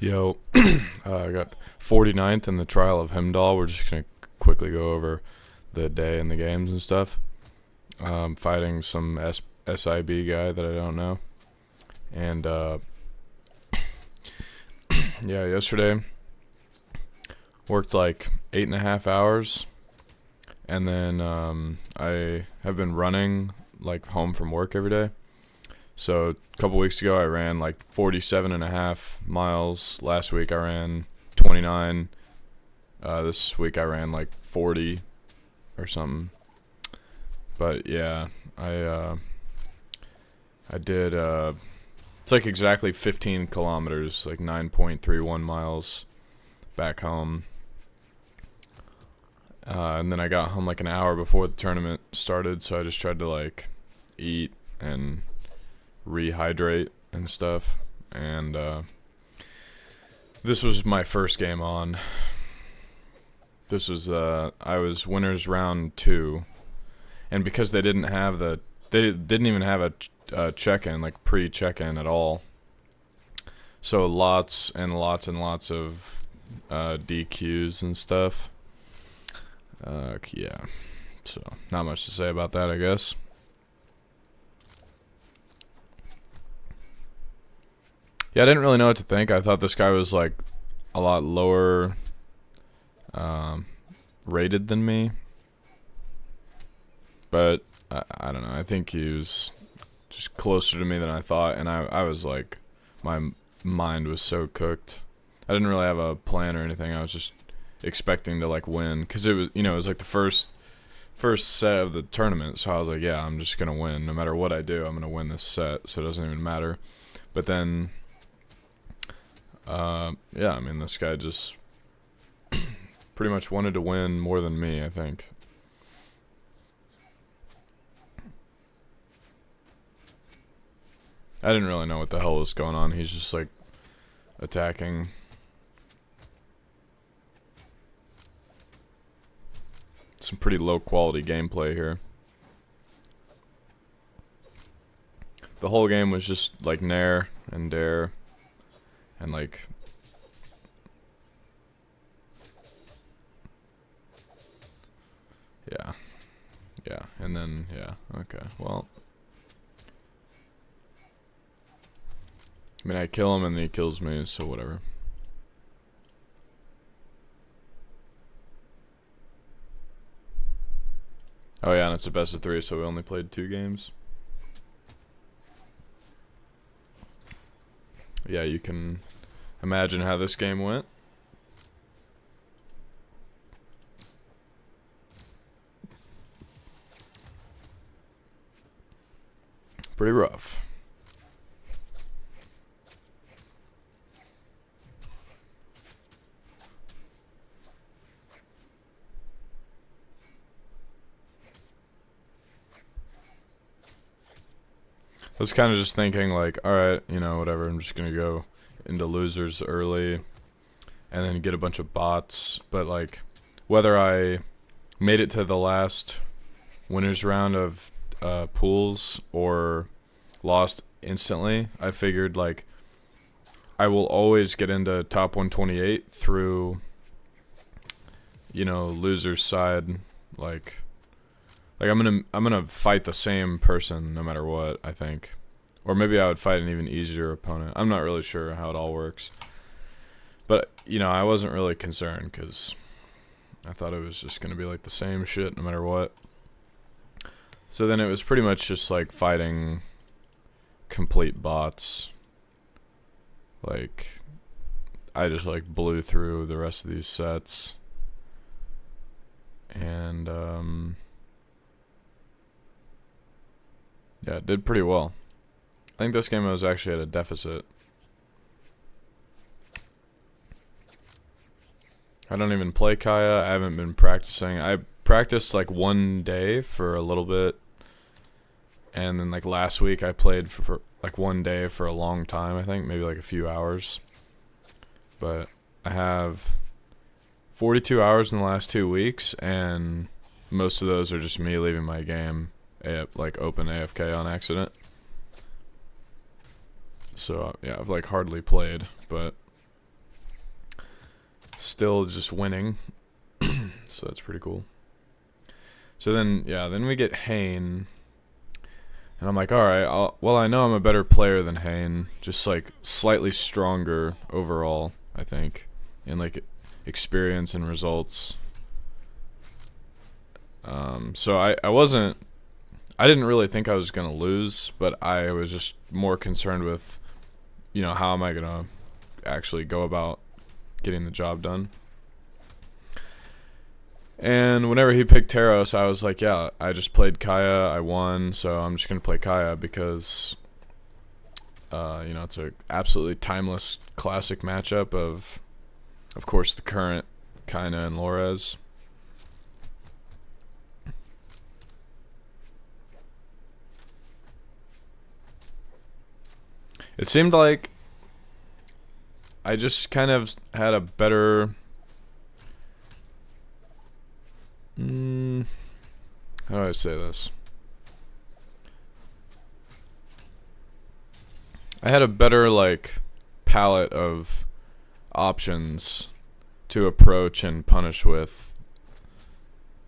Yo, I got 49th in the trial of Heimdall. We're just gonna quickly go over the day and the games and stuff. Fighting some SIB guy that I don't know, and yeah, yesterday worked like 8.5 hours, and then I have been running like home from work every day. So a couple weeks ago I ran like 47.5 miles. Last week I ran 29. This week I ran like 40 or something. But yeah, I did it's like exactly 15 kilometers, like 9.31 miles back home. And then I got home like an hour before the tournament started, so I just tried to like eat and rehydrate and stuff. And this was my first game on. This was I was winners round 2, and because they didn't even have a check-in, like pre-check-in at all, so lots and lots and lots of DQs and stuff. Yeah, so not much to say about that, I guess. Yeah, I didn't really know what to think. I thought this guy was like a lot lower rated than me, but I don't know. I think he was just closer to me than I thought, and I was like, my mind was so cooked. I didn't really have a plan or anything. I was just expecting to like win, because it was, it was like the first set of the tournament, so I was like, yeah, I'm just gonna win no matter what I do. I'm gonna win this set, so it doesn't even matter. But then yeah, I mean, this guy just pretty much wanted to win more than me, I think. I didn't really know what the hell was going on. He's just like attacking. Some pretty low quality gameplay here. The whole game was just like nair and dare, and like yeah, and then yeah, okay, well, I mean, I kill him and then he kills me, so whatever. Oh yeah, and it's a best of 3, so we only played 2 games. Yeah, you can imagine how this game went. Pretty rough. I was kind of just thinking like, alright, whatever, I'm just gonna go into losers early and then get a bunch of bots. But like, whether I made it to the last winners round of pools or lost instantly, I figured like I will always get into top 128 through loser's side. Like I'm gonna fight the same person no matter what, I think. Or maybe I would fight an even easier opponent. I'm not really sure how it all works. But I wasn't really concerned, because I thought it was just gonna be like the same shit no matter what. So then it was pretty much just like fighting complete bots. Like, I just like blew through the rest of these sets. And yeah, it did pretty well. I think this game I was actually at a deficit. I don't even play Kaya. I haven't been practicing. I practiced like one day for a little bit, and then like last week I played for like one day for a long time, I think, maybe like a few hours. But I have 42 hours in the last 2 weeks, and most of those are just me leaving my game like open AFK on accident. So yeah, I've like hardly played, but still just winning. So that's pretty cool. So then, yeah, then we get Hane. And I'm like, alright, well, I know I'm a better player than Hane. Just, like, slightly stronger overall, I think. In, like, experience and results. So I didn't really think I was going to lose. But I was just more concerned with, you know, how am I going to actually go about getting the job done. And whenever he picked Taros, I was like, yeah, I just played Kaya, I won, so I'm just going to play Kaya because, you know, it's a absolutely timeless classic matchup of course, the current Kaina and Lorez. It seemed like I just kind of had a better... how do I say this? I had a better, like, palette of options to approach and punish with,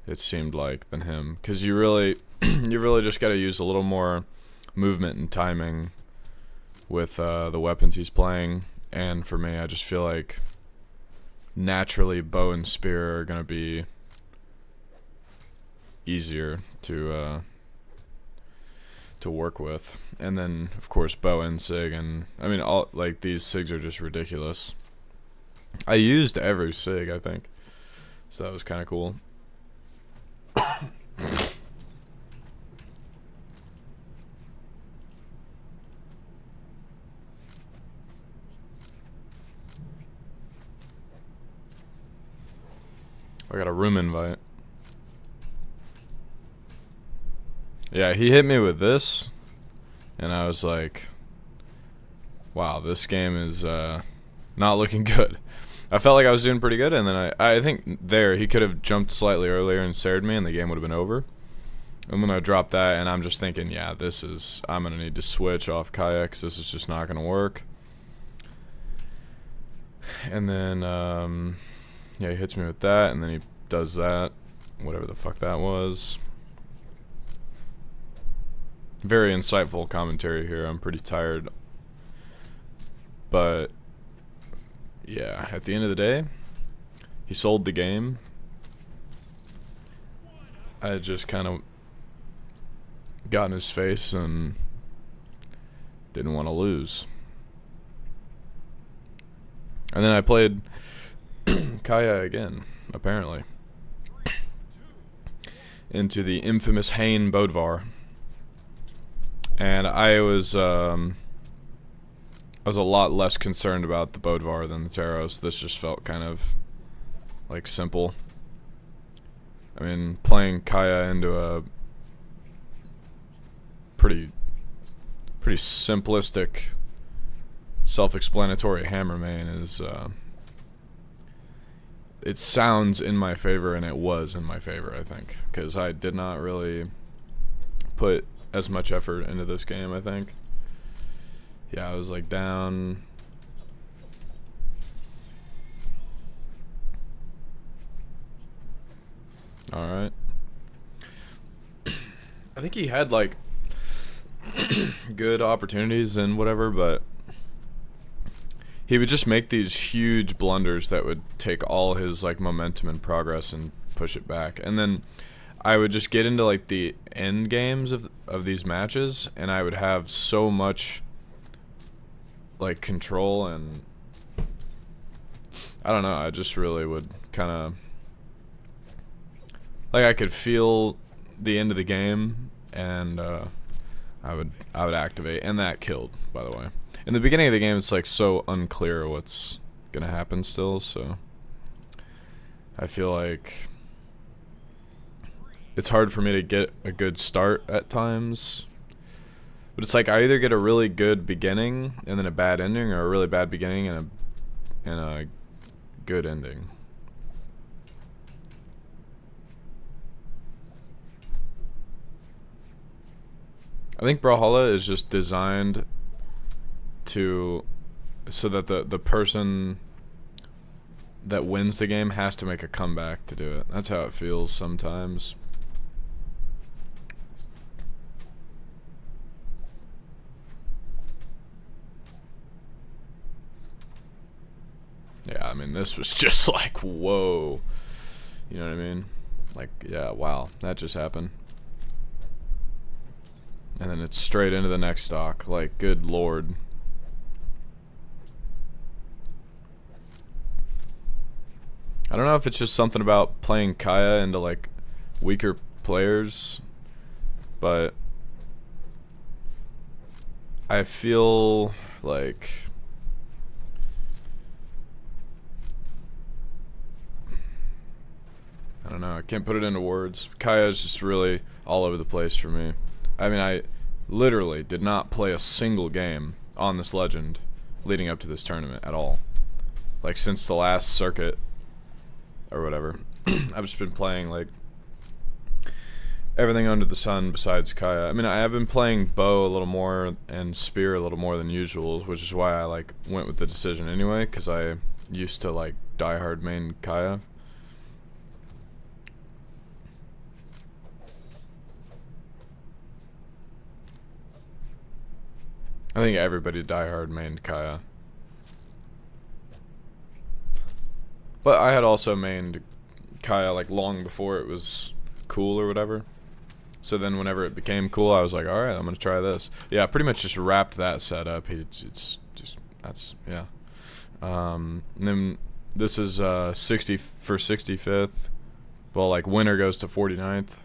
it seemed like, than him. Because you really just got to use a little more movement and timing with the weapons he's playing. And for me, I just feel like naturally bow and spear are going to be easier to work with. And then of course bow and sig, and I mean all like these sigs are just ridiculous. I used every sig, I think, so that was kind of cool. I got a room invite. Yeah, he hit me with this, and I was like, wow, this game is not looking good. I felt like I was doing pretty good, and then I think there, he could have jumped slightly earlier and sared me, and the game would have been over. And then I dropped that, and I'm just thinking, yeah, I'm going to need to switch off Kaya, because this is just not going to work. And then, yeah, he hits me with that, and then he does that, whatever the fuck that was. Very insightful commentary here. I'm pretty tired. But, yeah, at the end of the day, he sold the game. I just kind of got in his face and didn't want to lose. And then I played Kaya again, apparently, into the infamous Hane Bodvar. And I was a lot less concerned about the Bodvar than the Taros. This just felt kind of like simple. I mean, playing Kaya into a pretty simplistic, self-explanatory hammer main is it sounds in my favor, and it was in my favor, I think, because I did not really put as much effort into this game, I think. Yeah, I was like down. Alright. I think he had like good opportunities and whatever, but he would just make these huge blunders that would take all his like momentum and progress and push it back. And then I would just get into like the end games of these matches, and I would have so much like control, and I don't know, I just really would kind of like, I could feel the end of the game, and I would activate, and that killed, by the way. In the beginning of the game, it's like so unclear what's gonna happen still, so I feel like it's hard for me to get a good start at times. But it's like I either get a really good beginning and then a bad ending, or a really bad beginning and a good ending. I think Brawlhalla is just designed so that the person that wins the game has to make a comeback to do it. That's how it feels sometimes. Yeah, I mean, this was just like, whoa. You know what I mean? Like, yeah, wow, that just happened. And then it's straight into the next stock. Like, good lord. I don't know if it's just something about playing Kaya into, like, weaker players, but I feel like I don't know, I can't put it into words. Kaya is just really all over the place for me. I mean, I literally did not play a single game on this legend leading up to this tournament at all. Like, since the last circuit or whatever. I've just been playing, like, everything under the sun besides Kaya. I mean, I have been playing bow a little more and spear a little more than usual, which is why I, like, went with the decision anyway, because I used to, like, diehard main Kaya. I think everybody diehard mained Kaya. But I had also mained Kaya, like, long before it was cool or whatever. So then whenever it became cool, I was like, alright, I'm going to try this. Yeah, pretty much just wrapped that set up. It's just, that's, yeah. And then this is 60 for 65th. Well, like, winner goes to 49th.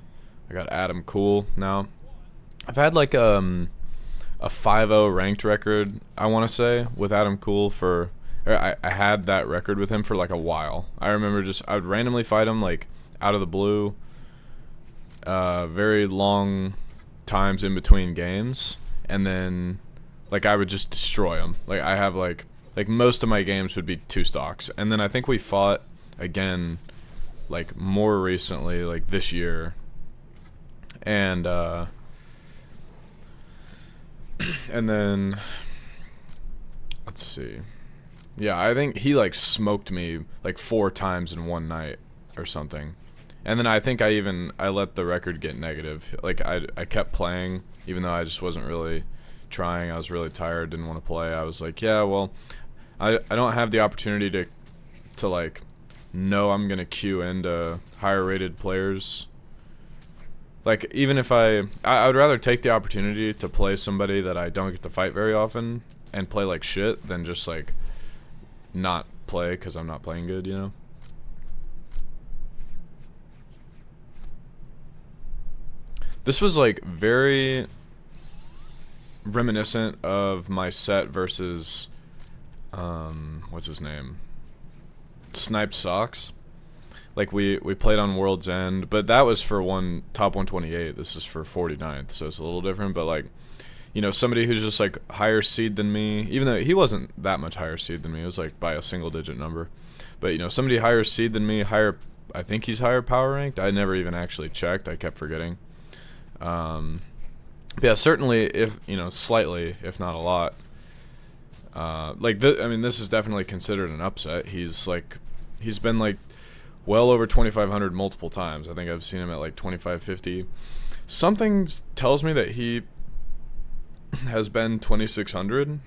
I got Adam Cool now. I've had, like, a 5-0 ranked record, I want to say, with Adam Cool for... I had that record with him for, like, a while. I remember I would randomly fight him, like, out of the blue. Very long times in between games. And then, like, I would just destroy him. Like, I have, like, most of my games would be 2 stocks. And then I think we fought again, like, more recently, like, this year. And then, let's see. Yeah, I think he, like, smoked me, like, 4 times in one night or something. And then I think I let the record get negative. Like, I kept playing, even though I just wasn't really trying. I was really tired, didn't want to play. I was like, yeah, well, I don't have the opportunity to like, know I'm going to queue into higher rated players. Like, even if I would rather take the opportunity to play somebody that I don't get to fight very often and play like shit than just, like, not play because I'm not playing good, you know? This was, like, very reminiscent of my set versus, what's his name? Sniped Socks. Like, we played on World's End, but that was for top 128. This is for 49th, so it's a little different. But, like, you know, somebody who's just, like, higher seed than me, even though he wasn't that much higher seed than me. It was, like, by a single-digit number. But, you know, somebody higher seed than me, I think he's higher power ranked. I never even actually checked. I kept forgetting. Yeah, certainly, if, you know, slightly, if not a lot. Like, I mean, this is definitely considered an upset. He's been, like, well over 2,500 multiple times. I think I've seen him at, like, 2,550. Something tells me that he has been 2,600.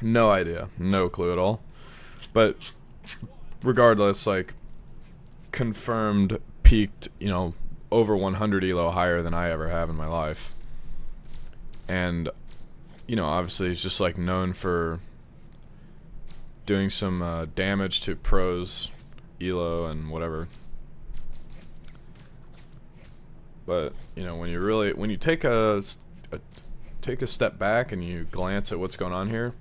No idea. No clue at all. But regardless, like, confirmed peaked, you know, over 100 elo higher than I ever have in my life. And, you know, obviously he's just, like, known for doing some damage to pros elo and whatever. But, you know, when you take a step back and you glance at what's going on here,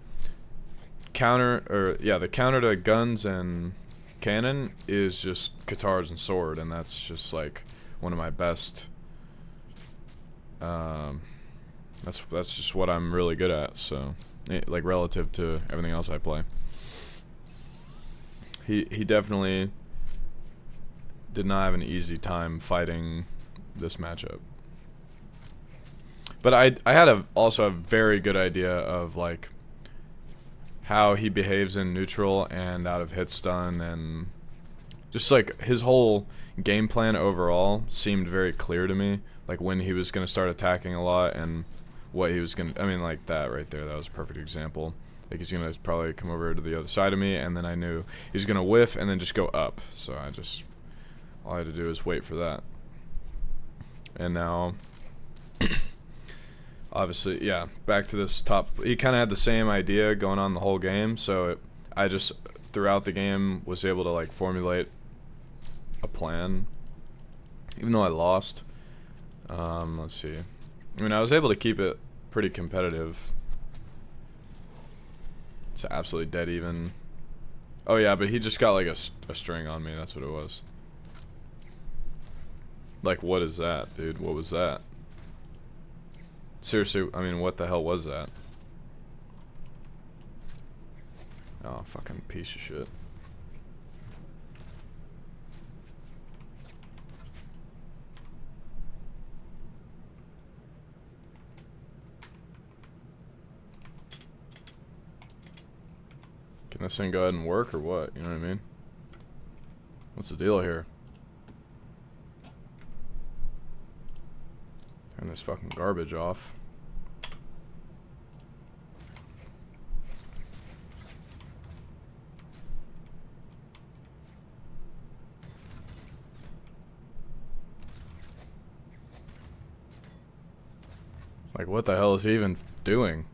the counter to guns and cannon is just guitars and sword, and that's just, like, one of my best. That's just what I'm really good at. So, like, relative to everything else I play. He definitely did not have an easy time fighting this matchup. But I had also a very good idea of, like, how he behaves in neutral and out of hit stun, and just like his whole game plan overall seemed very clear to me. Like when he was gonna start attacking a lot and what he was gonna. I mean, like that right there. That was a perfect example. Like he's gonna probably come over to the other side of me, and then I knew he's gonna whiff and then just go up. So all I had to do was wait for that. And now, obviously, yeah, back to this top. He kind of had the same idea going on the whole game. So I just throughout the game was able to like formulate a plan, even though I lost. Let's see. I mean, I was able to keep it pretty competitive. It's absolutely dead even. Oh yeah, but he just got like a string on me. That's what it was. Like, what is that, dude? What was that? Seriously, I mean, what the hell was that? Oh, fucking piece of shit. Can this thing go ahead and work or what? You know what I mean? What's the deal here? Turn this fucking garbage off. Like, what the hell is he even doing?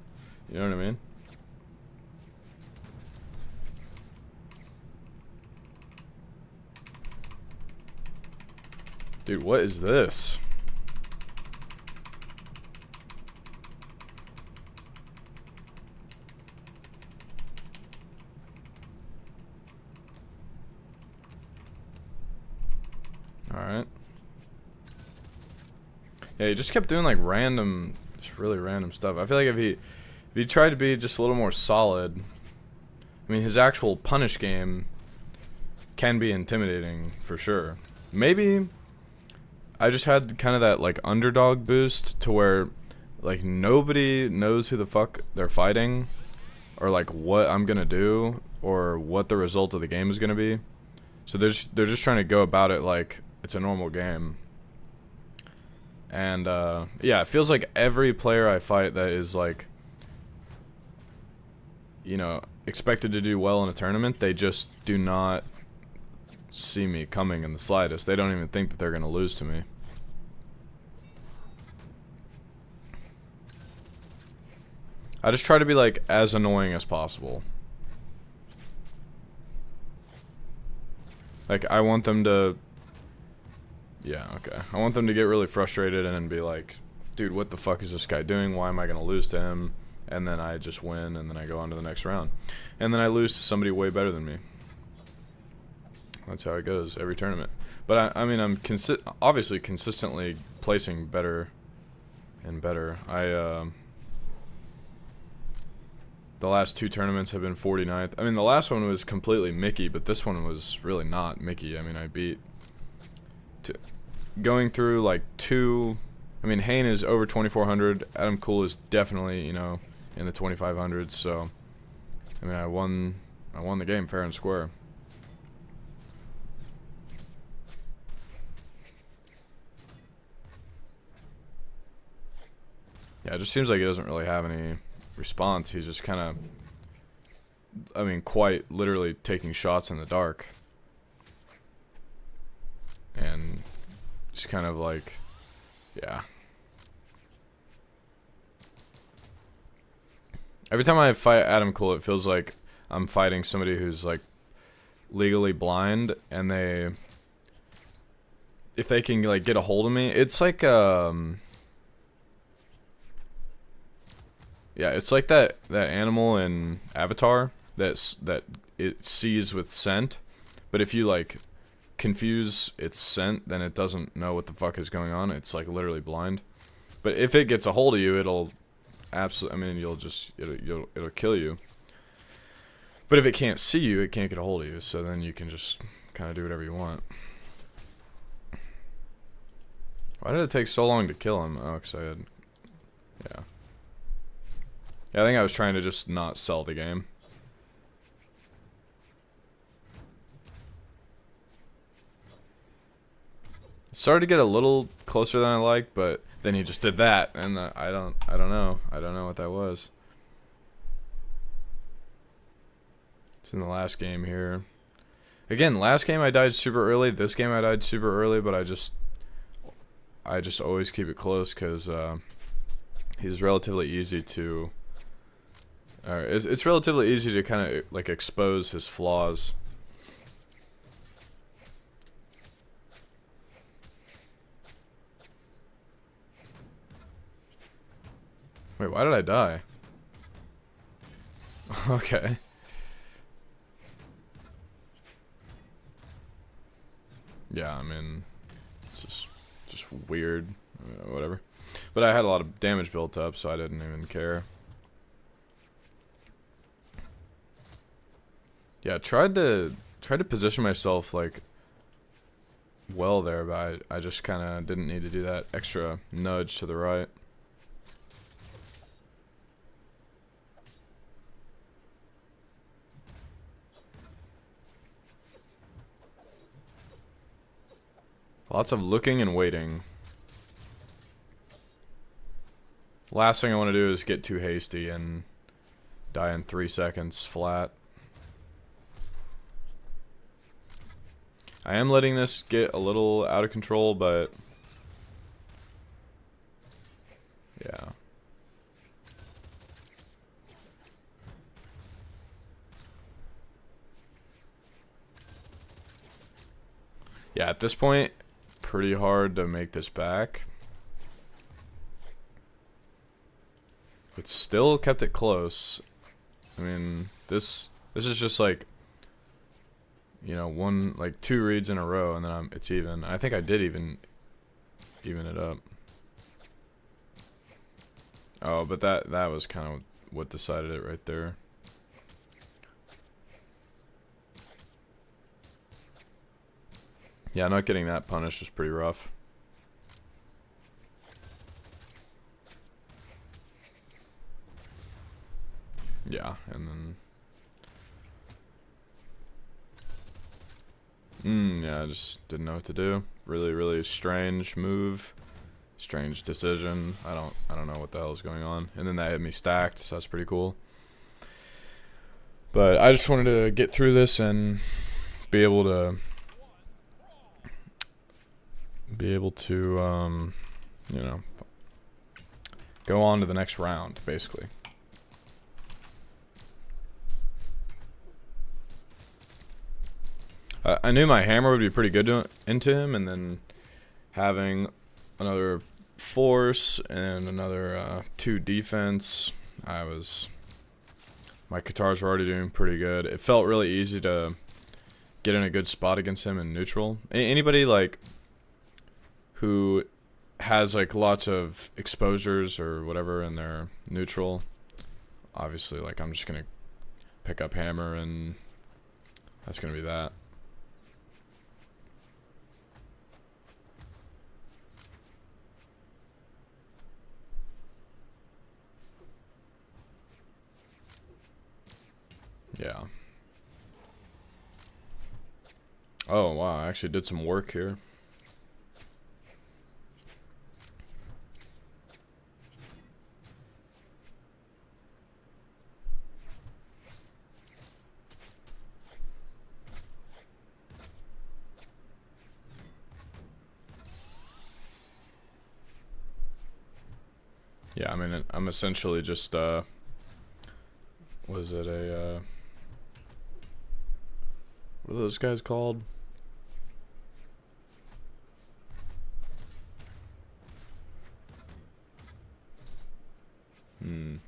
You know what I mean? Dude, what is this? Alright. Yeah, he just kept doing like random, just really random stuff. I feel like if he tried to be just a little more solid, I mean, his actual punish game can be intimidating for sure. Maybe I just had kind of that like underdog boost to where like nobody knows who the fuck they're fighting or like what I'm gonna do or what the result of the game is gonna be. So they're just trying to go about it like it's a normal game. And yeah, it feels like every player I fight that is like, you know, expected to do well in a tournament, they just do not see me coming in the slightest. They don't even think that they're gonna lose to me. I just try to be like as annoying as possible. Like I want them to, yeah, okay. I want them to get really frustrated and then be like, dude, what the fuck is this guy doing? Why am I gonna lose to him? And then I just win, and then I go on to the next round. And then I lose to somebody way better than me. That's how it goes every tournament. But I mean, I'm obviously consistently placing better and better. The last two tournaments have been 49th. I mean, the last one was completely Mickey, but this one was really not Mickey. I mean, I beat... Going through, like, two... I mean, Hayne is over 2,400. Adam Cool is definitely, you know, in the 2,500s. So, I mean, I won the game fair and square. Yeah, it just seems like he doesn't really have any response. He's just kind of, I mean, quite literally taking shots in the dark. And just kind of like, yeah. Every time I fight Adam Cool, it feels like I'm fighting somebody who's like legally blind, and if they can like get a hold of me, it's like yeah, it's like that animal in Avatar that it sees with scent, but if you like confuse its scent, then it doesn't know what the fuck is going on. It's like literally blind. But if it gets a hold of you, it'll absolutely, I mean, it'll kill you. But if it can't see you, it can't get a hold of you, so then you can just kind of do whatever you want. Why did it take so long to kill him? Oh, because I had, yeah. Yeah, I think I was trying to just not sell the game. Started to get a little closer than I like, but then he just did that, and I don't know. I don't know what that was. It's in the last game here. Again, last game I died super early. This game I died super early, but I just always keep it close because he's relatively easy to. It's relatively easy to kind of like expose his flaws. Wait, why did I die? Okay. Yeah, I mean, it's just weird, whatever. But I had a lot of damage built up, so I didn't even care. Yeah, tried to position myself like well there, but I just kind of didn't need to do that extra nudge to the right. Lots of looking and waiting. Last thing I want to do is get too hasty and die in 3 seconds flat. I am letting this get a little out of control, but yeah. Yeah, at this point, pretty hard to make this back. But still kept it close. I mean, this is just like, you know, like 2 reads in a row, and then it's even. I think I did even it up. Oh, but that was kind of what decided it right there. Yeah, not getting that punished was pretty rough. Yeah, and then yeah, I just didn't know what to do. Really strange move. Strange decision. I don't know what the hell is going on. And then that hit me stacked, so that's pretty cool. But I just wanted to get through this and be able to you know, go on to the next round, basically. I knew my hammer would be pretty good into him, and then having another force and another 2 defense, my Katars were already doing pretty good. It felt really easy to get in a good spot against him in neutral. Anybody like who has like lots of exposures or whatever in their neutral, obviously like I'm just gonna pick up hammer and that's gonna be that. Yeah. Oh wow, I actually did some work here. Yeah, I mean, I'm essentially just, was it a, what are those guys called? I'm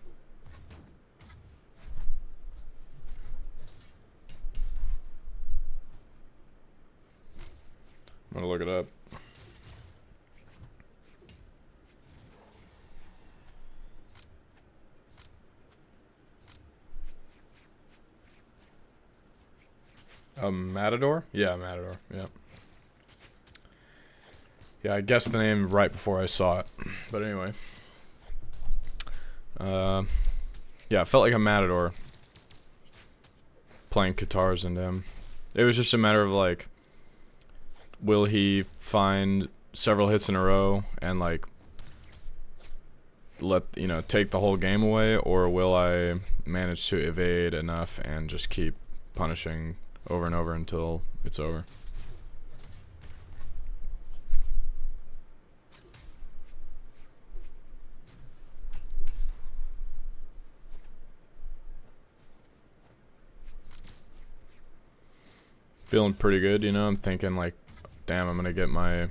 gonna look it up. Matador? Yeah, Matador. Yeah. Yeah, I guessed the name right before I saw it. But anyway. Yeah, it felt like a Matador playing Katars into him. It was just a matter of like, will he find several hits in a row and like take the whole game away, or will I manage to evade enough and just keep punishing over and over until it's over? Feeling pretty good, I'm thinking like, damn, I'm gonna get my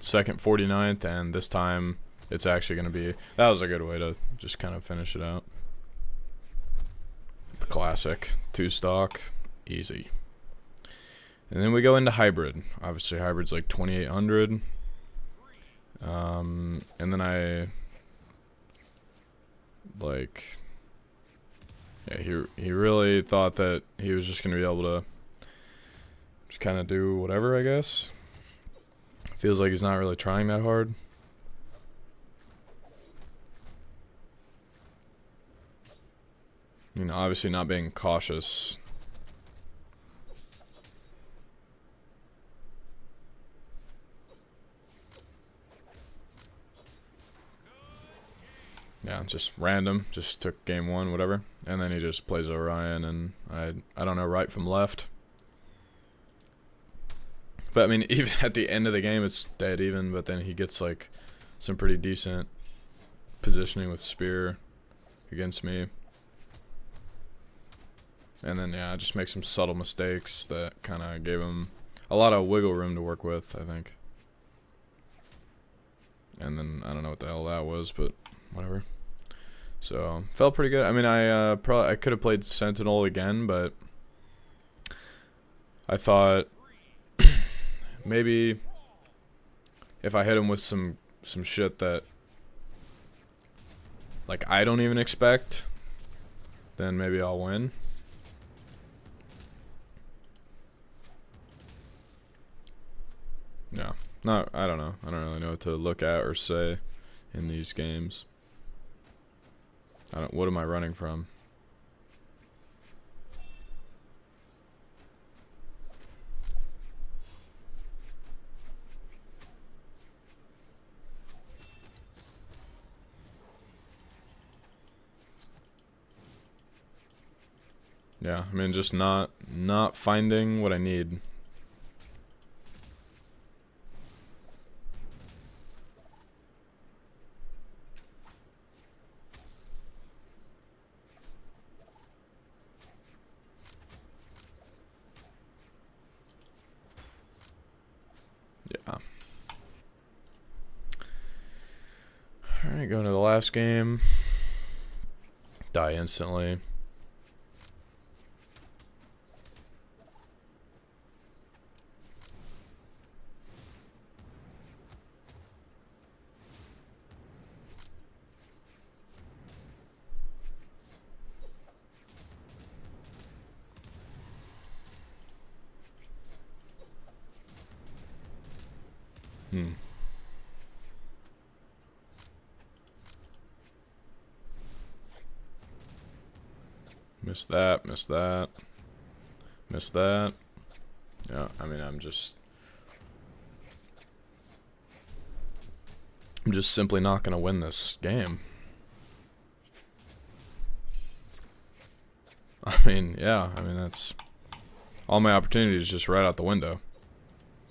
second 49th, and this time it's actually gonna be, that was a good way to just kind of finish it out. The classic 2-stock, easy. And then we go into hybrid. Obviously hybrid's like 2800. And then I like, yeah, he really thought that he was just gonna be able to just kind of do whatever, I guess. Feels like he's not really trying that hard. Obviously not being cautious. Yeah, just random. Just took game 1, whatever. And then he just plays Orion, and I don't know right from left. But I mean, even at the end of the game, it's dead even. But then he gets like some pretty decent positioning with Spear against me. And then, yeah, just make some subtle mistakes that kind of gave him a lot of wiggle room to work with, I think. And then, I don't know what the hell that was, but whatever. So, felt pretty good. I mean, I could have played Sentinel again, but I thought maybe if I hit him with some shit that like I don't even expect, then maybe I'll win. Yeah. No, I don't know. I don't really know what to look at or say in these games. What am I running from? Yeah, I mean, just not finding what I need. Yeah. Alright, going to the last game. Die instantly. Missed that, missed that. Missed that. Yeah, I mean, I'm just simply not going to win this game. I mean, yeah, I mean, that's all my opportunities just right out the window.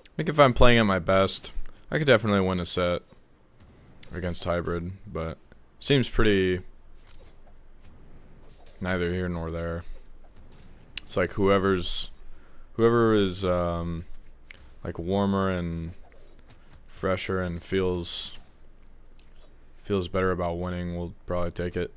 I think if I'm playing at my best, I could definitely win a set against hybrid, but seems pretty neither here nor there. It's like whoever is like warmer and fresher and feels better about winning will probably take it.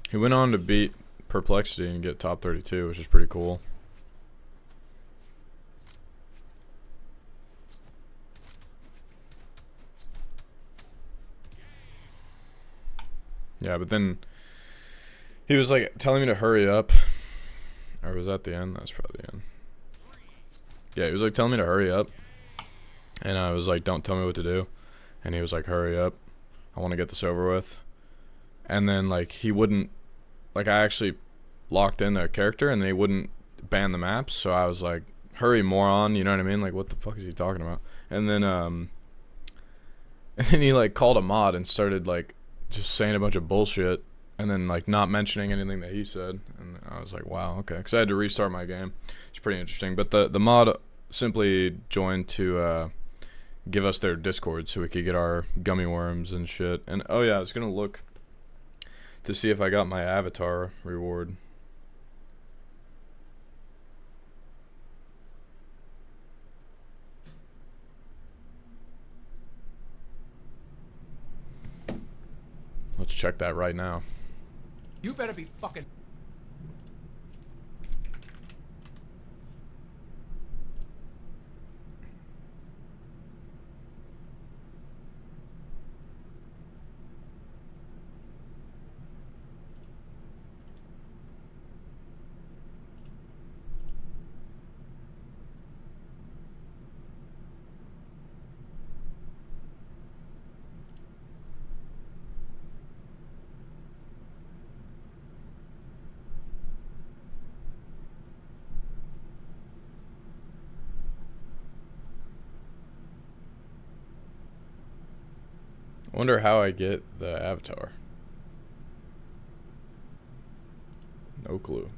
He went on to beat Perplexity and get top 32, which is pretty cool. Yeah, but then he was like telling me to hurry up. Or was that the end? That's probably the end. Yeah, he was like telling me to hurry up. And I was like, don't tell me what to do. And he was like, hurry up. I want to get this over with. And then, like, he wouldn't, like, I actually locked in the character and then he wouldn't ban the maps. So I was like, hurry, moron. You know what I mean? Like, what the fuck is he talking about? And then he, like, called a mod and started, like, just saying a bunch of bullshit. And then, like, not mentioning anything that he said. And I was like, wow, okay. Because I had to restart my game. It's pretty interesting. But the mod simply joined to give us their Discord so we could get our gummy worms and shit. And, oh, yeah, I was going to look to see if I got my avatar reward. Let's check that right now. You better be fucking... Wonder how I get the avatar. No clue.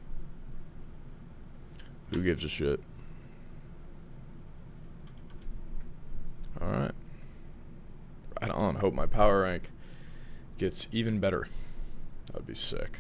Who gives a shit? Alright. Right on. Hope my power rank gets even better. That would be sick.